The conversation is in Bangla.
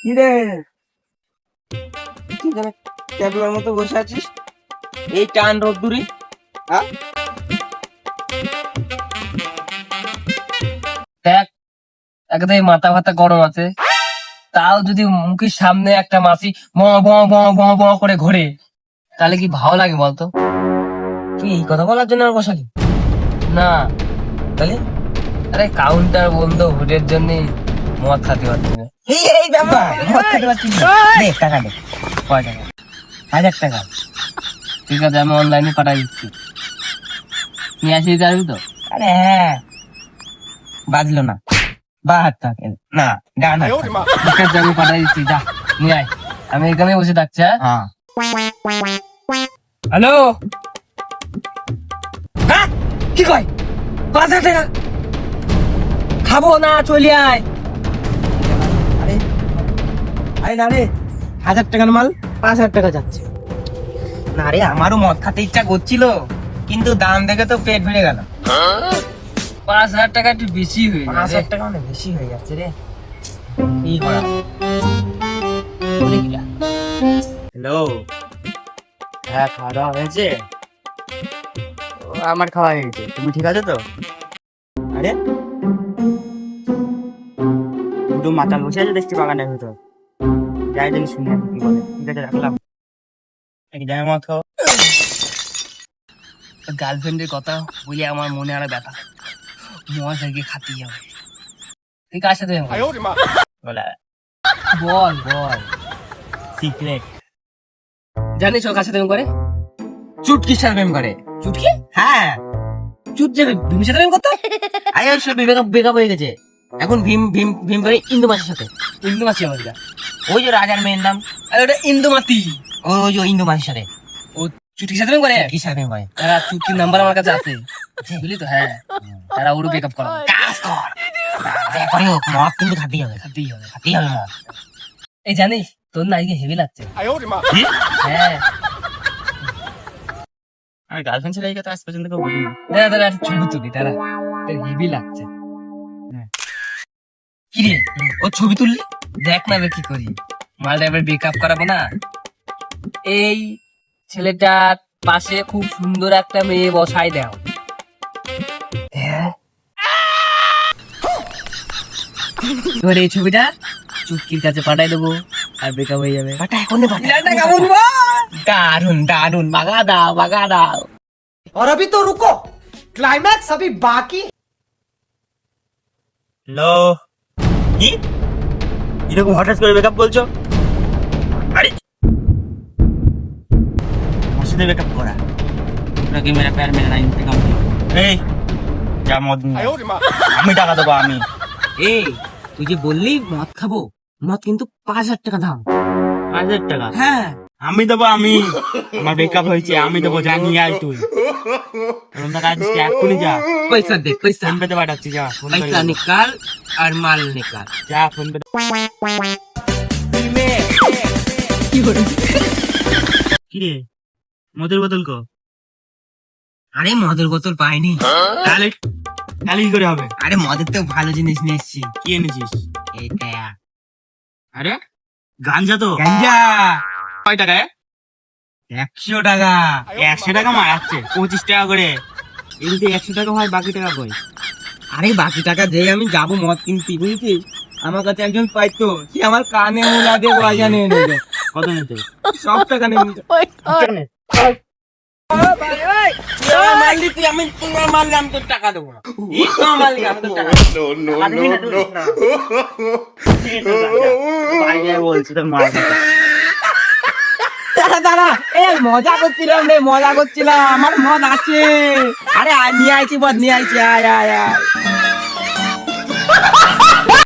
কিরে তুই কেন ক্যাবলার মতো বসে আছিস? এই টান রোদ্দুরি, হ্যাঁ? দেখ, একদম মাথা ফাতা গরম আছে, তাও যদি মুখের সামনে একটা মাছি ব ব ব ব ব করে ঘোরে, তাহলে কি ভালো লাগে বলতো? তুই এই কথা বলার জন্য আর বসালি? না, তাহলে আরে কাউন্টার বন্ধ ভোটের জন্য মদ খাতে পারছি না। এই ব্যাপার, মদ খেতে পারছিস না? দে টাকা দে। কয় টাকা? 1000 টাকা। ঠিক আছে, আমি অনলাইনে পাঠাই দিচ্ছি, নিয়ে আসি দিতে পারবি তো? আরে হ্যাঁ, বাজলো না, বা হাত থাকে না, ডান হাত থাকে। ঠিক আছে, আমি পাঠাই দিচ্ছি, যা নিয়ে আয়। আমি এখানে বসে থাকছি। হ্যাঁ, হ্যাঁ। হ্যালো, হ্যাঁ কি কয়? 5,000 টাকা খাবো না, চলে আয়। আরে আরে না রে, 1000 টাকার মাল 5,000 টাকা যাচ্ছে। না রে, আমারও মদ খেতে ইচ্ছা করছিল, কিন্তু দাম দেখে তো পেট ভরে গেল। 5,000 টাকা একটু বেশি হয়ে যাবে। 5,000 টাকা অনেক বেশি হয়ে যাচ্ছে রে। কি করা? হ্যালো, হ্যাঁ খাওয়া দাওয়া হয়েছে? আমার খাওয়া হয়েছে, তুমি ঠিক আছো তো? আরে দুটো মাতাল বসে আছে দেখছি বাগানের ভিতর, যাই দেখি শুনে কি বলে। ঠিক আছে, রাখলাম। এক জায়গায় মদ খাও। গার্লফ্রেন্ডের কথা বলে আমার মনে আরো ব্যথা, মজা গিয়ে খাতেই হবে। ঠিক আছে, বলে বল বল। সিক্রেট। জানিস ও কার সাথে প্রেম করে? চুটকির সাথে প্রেম করে। চুটকি? হ্যাঁ, চুট যাবে ভীমের সাথে প্রেম করতো? আরে ওর সাথে ব্রেকআপ হয়ে গেছে, এখন ভীম ভীম ভীম করে ইন্দু মাসির সাথে। ইন্দু মাছি আমার এটা। ওই যে রাজার মেয়ের নাম, আরে ওটা ইন্দুমাতি। ওই যে ইন্দু মাসির সাথে। ও চুটকির সাথে প্রেম করে? কি সাথে প্রেম করে? তারা চুটকির নাম্বার আমার কাছে আছে, বুঝলি তো? হ্যাঁ, তারা ওরও ব্রেকআপ করা কাজ কর, ব্যাপারে হোক, মদ কিন্তু খাতেই হবে, খাতেই হবে। খাতেই হবে মদ। এই জানিস তোর না আজকে হেভি লাগছে। কি? হ্যাঁ, আমি গার্লফ্রেন্ড ছিল এই কথা আজ পর্যন্ত কেউ বলিনি। দাঁড়া দাঁড়া একটা ছবি তুলি, দাঁড়া, হেভি লাগছে। কি রে, ও ছবি তুললি? দেখ না রে কি করি, মালটা এবার ব্রেকআপ করাবো না। এই ছেলেটার পাশে খুব সুন্দর একটা মেয়ে বসাই দাও। হ্যাঁ, এবার এই ছবিটা চুটকির কাছে পাঠাই দেবো, আর ব্রেকআপ হয়ে যাবে। পাঠা এখন নে, পাঠা। কেমন বল? দারুন দারুন, বাগা দাও বাগা দাও। और अभी तो रुको, क्लाइमैक्स अभी बाकी। হ্যালো, কি এরকম হঠাৎ করে ব্রেকআপ বলছো? আরে আমার সাথে ব্রেকআপ করা, তোকে মেরা প্যার মেরা না ইন্তেকাম দিও। এই যা মদ নিয়ে আয়। আমি টাকা দেবো, আমি। এই তুই যে বললি মদ খাবো, মদ কিন্তু 5,000 টাকা দাম। 5,000 টাকা? হ্যাঁ, আমি দেবো, আমি। আমার ব্রেকআপ হয়েছে, আমি দেবো, যা নিয়ে আয় তুই। এরকম টাকা দিস এক্ষুনি, যা। পয়সা দে, পয়সা ফোন পেতে পাঠাচ্ছি, যা। ফোন পে পয়সা নিকাল আর মাল নিকাল। যা, ফোন পে। কি রে, মদের বোতল কো? আরে মদের বোতল পাইনি। তাহলে তাহলে কি করে হবে? আরে মদের তো ভালো জিনিস নিয়ে এসছি। কি এনেছিস? এইটা। আরে গাঞ্জা তো। গাঞ্জা কয় টাকা? 100 টাকা। 100 টাকা মারাচ্ছে, 25 টাকা করে। এদিকে 100 টাকা হয়, বাকি টাকা কই? আরে বাকি টাকা দিয়ে আমি যাবো মদ কিনতে, বুঝছিস? আমার কাছে একজন পাইতো, সে আমার কানে মুলা দিয়ে গজা নিয়ে নেবে। কত নিতে? সব টাকা নিয়ে নিতে। মাল দিতি, আমি তোমার মাল দাম তোর টাকা দেবো না। তোমার মাল দিবি, আমি তোর টাকা দেবো না। দিবি না তুই? না। বাড়ি গিয়ে বলছি তোর মাল দিতে। দাঁড়া দাঁড়া, এই মজা করছিলাম রে, মজা করছিলাম, আমার মদ আছে। আরে নিয়ে আইছি, মদ নিয়ে আইছি, আয় আয় আয়।